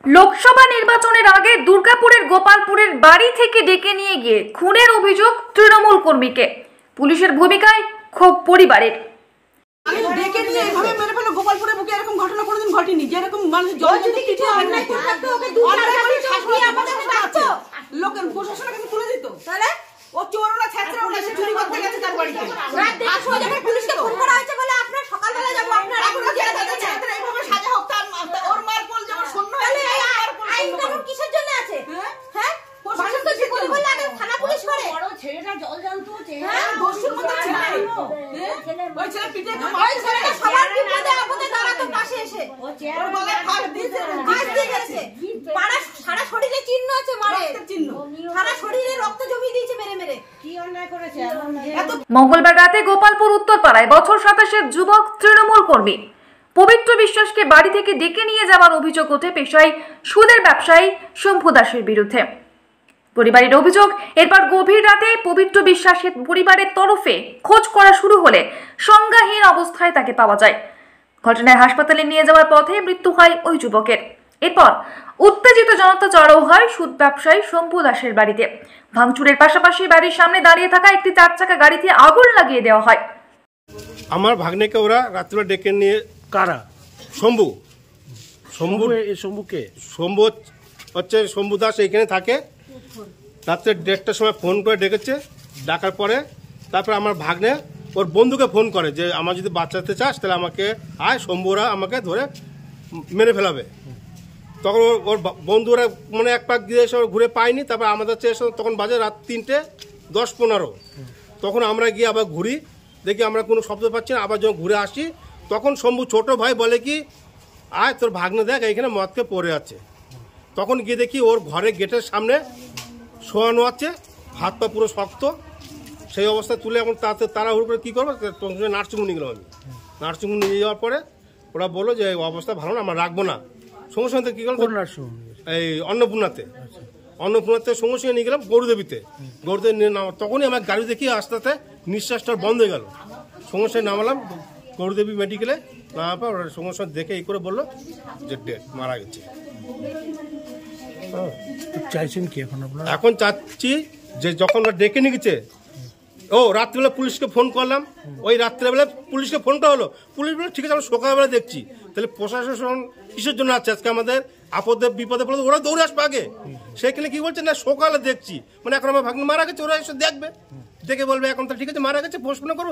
লোকসভা নির্বাচনের আগে দুর্গাপুরের গোপালপুরের বাড়ি থেকে ডেকে নিয়ে গিয়ে খুনের অভিযোগ তৃণমূল কর্মীকে। পুলিশের ভূমিকায় ক্ষোভ পরিবারের। ডেকে নিয়ে এভাবে মেরে ফেলো, গোপালপুরের বুকে এরকম ঘটনা কোনোদিন ঘটেনি। যেরকম মানুষ লোকের প্রশাসনের কাছে তুলে দিত, তাহলে ও চোররা ছাত্রা ওরা এসে চুরি করতে গেছে তার বাড়িতে। পুলিশকে ফোন করা হয়েছে বলে আপনার সকালবেলা যাবো, আপনার এইভাবে সাজা হোক, তার ওর মার পল যেমন শূন্য হলে আইন কানুন কিসের জন্য আছে? হ্যাঁ প্রশাসন তো বিপদে বললে আগে থানা পুলিশ করে। বড় ছেলেটা জল জানতো, দস্যুর মতো ছেলে, ওই ছেলে পিঠে ওই ছেলেটা সবার বিপদে আপদে দাঁড়াতো পাশে এসে, ওর গলায় ফাঁস দিয়েছে, ফাঁস দিয়ে গেছে। পাড়া সারা শরীরে চিহ্ন আছে, মারের চিহ্ন, সারা শরীরে রক্ত জমিয়ে দিয়েছে মেরে মেরে। কি অন্যায় করেছে? মঙ্গলবার রাতে গোপালপুর উত্তরপাড়ায় বছর 27-এর যুবক তৃণমূল কর্মী পবিত্র বিশ্বাসকে বাড়ি থেকে ডেকে নিয়ে যাওয়ার অভিযোগ ওঠে পেশায় সুদের ব্যবসায়ী শম্ভু দাসের বিরুদ্ধে। পরিবারের অভিযোগ, এরপর গভীর রাতে পবিত্র বিশ্বাসের পরিবারের তরফে খোঁজ করা শুরু হলে সংজ্ঞাহীন অবস্থায় তাকে পাওয়া যায়। ঘটনায় হাসপাতালে নিয়ে যাওয়ার পথে মৃত্যু হয় ওই যুবকের। এরপর উত্তেজিত জনতা চড়াও হয় সুদ ব্যবসায়ী শম্ভু দাসের বাড়িতে। ভাঙচুরের পাশাপাশি বাড়ির সামনে দাঁড়িয়ে থাকা একটি 4 চাকা গাড়িতে আগুন লাগিয়ে দেওয়া হয়। আমার ভাগ্নেকে ওরা রাত্রে ডেকে নিয়ে, কারা? শম্ভু হচ্ছে শম্ভু দাস এইখানে থাকে। রাত্রে 1:30টার সময় ফোন করে ডেকেছে, ডাকার পরে তারপরে আমার ভাগ্নে ওর বন্ধুকে ফোন করে যে আমার যদি বাঁচাতে চাস তাহলে আমাকে আয়, শম্ভুরা আমাকে ধরে মেরে ফেলাবে। তখন ওর বন্ধুরা মানে এক পাক দিয়ে এসে ঘুরে পায়নি। তারপর আমাদের চেয়ে তখন বাজে রাত 3:10-15। তখন আমরা গিয়ে আবার ঘুরি, দেখি আমরা কোনো শব্দ পাচ্ছি না। আবার যখন ঘুরে আসি তখন শম্ভু ছোট ভাই বলে কি, আয় তোর ভাগ্নে দেখ এইখানে মদকে পড়ে আছে। তখন গিয়ে দেখি ওর ঘরের গেটের সামনে শোয়ানো আছে, হাত পা পুরো শক্ত। সেই অবস্থায় তুলে এখন তাড়াহুড়ো করে কী করবো, নার্সিংহোম নিয়ে গেলাম আমি। নার্সিংহোম নিয়ে যাওয়ার পরে ওরা বললো যে অবস্থা ভালো না, আমরা রাখবো না। সঙ্গে সঙ্গে কী করলাম, এই অন্নপূর্ণাতে সঙ্গে সঙ্গে নিয়ে গেলাম গরুদেবীতে। গরুদেবী নিয়ে নামা তখনই আমার গাড়ি দেখি আস্তে আস্তে নিঃশ্বাসটা বন্ধ হয়ে গেল। সঙ্গে সঙ্গে নামালাম গরুদেবী মেডিকেলে। নামার পর ওরা সঙ্গে সঙ্গে দেখে এই করে বললো যে ডেড, মারা গেছে। চাইছেন কি এখন আপনারা? এখন চাচ্ছি যে যখন ডেকে নিয়ে গেছে, রাত্রিবেলা পুলিশকে ফোন করলাম, ওই রাত্রিবেলা পুলিশকে ফোনটা হলো, পুলিশ বলে ঠিক আছে আমরা সকালবেলা দেখছি। তাহলে প্রশাসন কিসের জন্য আছে? আজকে আমাদের আপদে বিপদে পড়লে ওরা দৌড়ে আসবে আগে। সেখানে কি বলছে না সকালে দেখছি, মানে এখন আমার ভাগ্নে মারা গেছে, ওরা এসে দেখবে, দেখে বলবে এখন তো ঠিক আছে মারা গেছে, পোস্টমর্টম করো,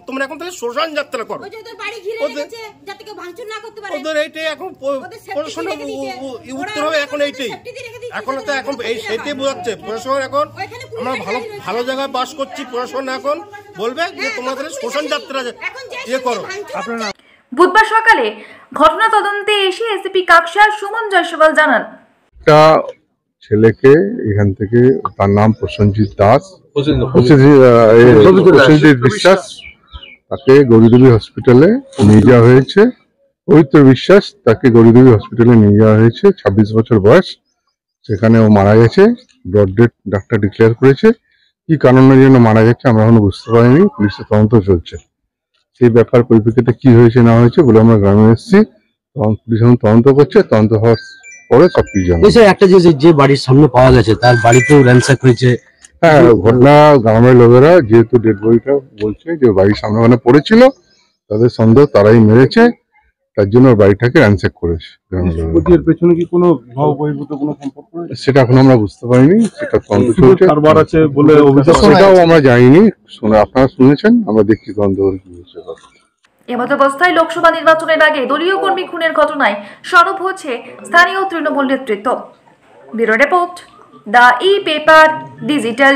তোমরা এখন তাহলে শ্মশান যাত্রা করো। ওদের এইটাই এখন প্রশাসনের উত্তর হবে, এখন এইটাই এখন তো এখন এই সেইটাই বোঝাচ্ছে প্রশাসন। এখন আমরা ভালো জায়গায় বাস করছি, প্রশাসন এখন বলবে যে তোমরা তাহলে শ্মশান যাত্রা ইয়ে করো। আপনারা বুধবার সকালে ঘটনা তদন্তে এসে এসিপি কাকশাল সুমন জয়সওয়াল জানান, ছেলেকে এখান থেকে, তার নাম প্রসেনজিৎ দাস, প্রসেনজিৎ বিশ্বাস, তাকে গৌরীদেবী হসপিটালে নিয়ে যাওয়া হয়েছে। পবিত্র বিশ্বাস, তাকে গৌরীদেবী হসপিটালে নিয়ে যাওয়া হয়েছে। 26 বছর বয়স, সেখানে ও মারা গেছে। ব্লড ডেথ ডাক্তার ডিক্লেয়ার করেছে। কি কারণের জন্য মারা গেছে আমরা এখনো বুঝতে পারিনি, পুলিশের তদন্ত চলছে। সেই ব্যাপার পরিপ্রেক্ষিতে কি হয়েছে না হয়েছে বলে আমরা গ্রামে এসেছি, তখন পুলিশ এখন তদন্ত করছে। তদন্ত হওয়ার পরে সবকিছু জানা। একটা যে বাড়ির সামনে পাওয়া গেছে তার বাড়িতেও র্যানসাক হয়েছে। হ্যাঁ, ঘটনা গ্রামের লোকেরা যেহেতু ডেড বডিটা বলছে যে বাড়ির সামনে ওখানে পড়েছিল, তাদের সন্দেহ তারাই মেরেছে, তার জন্য বাড়িটাকে র্যানসাক করেছে গ্রামের লোকেরা। পেছনে কি কোনো সম্পর্ক সেটা এখন আমরা বুঝতে পারিনি, সেটা তদন্ত চলছে। সেটাও আমরা জানিনি, আপনারা শুনেছেন, আমরা দেখছি তদন্ত করে কি হয়েছে। এমত অবস্থায় লোকসভা নির্বাচনের আগে দলীয় কর্মী খুনের ঘটনায় সরব হচ্ছে স্থানীয় তৃণমূল নেতৃত্ব। Bureau report, the e-paper digital.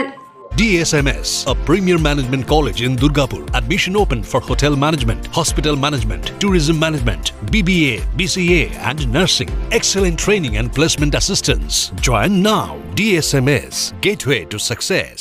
DSMS, a premier management college in Durgapur. Admission open for hotel management, hospital management, tourism management, BBA, BCA and nursing. Excellent training and placement assistance. Join now. DSMS, gateway to success.